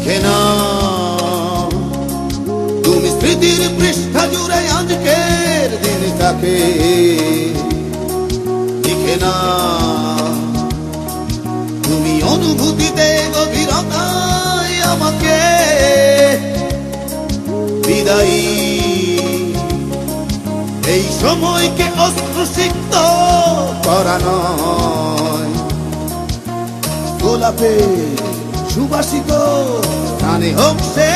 লিখে না তুমি স্মৃতির পৃষ্ঠা জুড়ে আজকের দিনটাকে, লিখে না তুমি অনুভূতিতে গভীরতায় আমাকে বিদায়ী এই সময়কে অশ্রুসিক্ত করা নয়। গোলাপে সুবাসিত গানে হোক সে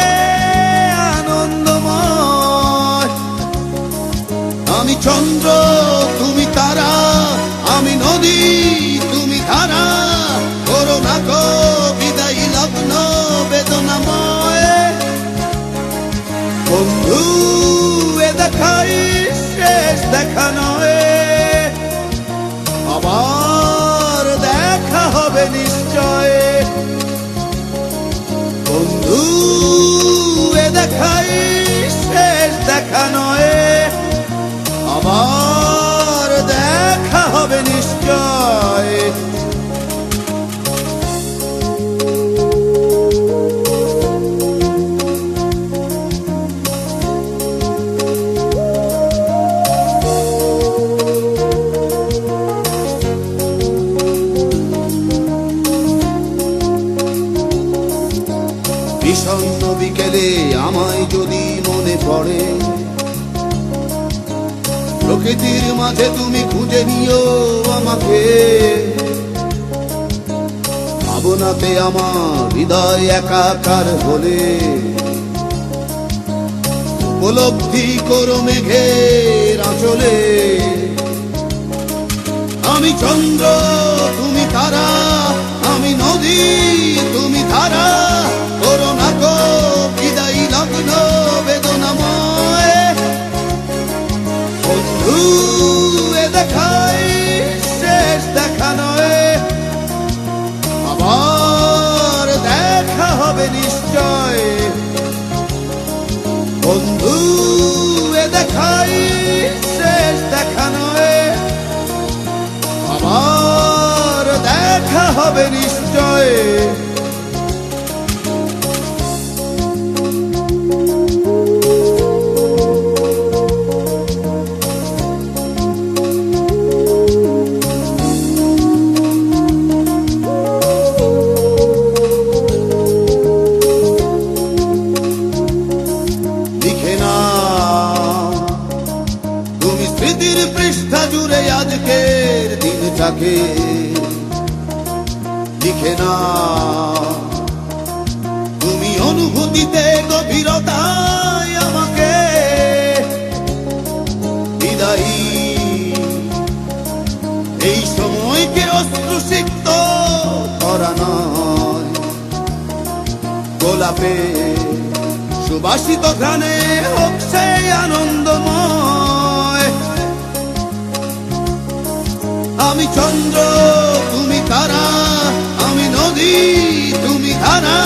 আনন্দময়। আমি চন্দ্র তুমি তারা, আমি নদী তুমি ধারা, করো না গো বিদায়ী লগ্ন বেদনাময়। বন্ধু এ দেখাই শেষ দেখা নয়, আবার দেখা হবে নিশ্চয়। বন্ধু এ দেখাই শেষ দেখা নয়, আবার দেখা হবে নিশ্চয়। বিষণ্ণ বিকেলে আমায় যদি মনে পড়ে, প্রকৃতির মাঝে তুমি খুঁজে নিও আমাকে। ভাবনাতে আমার হৃদয় একাকার হলে, উপলব্ধি করো মেঘের আঁচলে। আমি চন্দ্র তুমি তারা, আমি নদী তুমি ধারা, করো না গো বিদায়ী লগ্ন বেদনাময়। বন্ধু এ দেখাই শেষ দেখা নয়, আবার দেখা হবে নিশ্চয়। বন্ধু এ দেখাই শেষ দেখা নয়, আবার দেখা হবে নিশ্চয়। স্মৃতির পৃষ্ঠা জুড়ে আজকের দিনটাকে, লিখে না তুমি অনুভূতিতে গভীরতায় আমাকে বিদায়ী এই সময়কে অশ্রুসিক্ত করা নয়। গোলাপে সুবাসিত ঘ্রাণে হোক সে আনন্দময়। আমি চন্দ্র তুমি তারা, আমি নদী তুমি ধারা,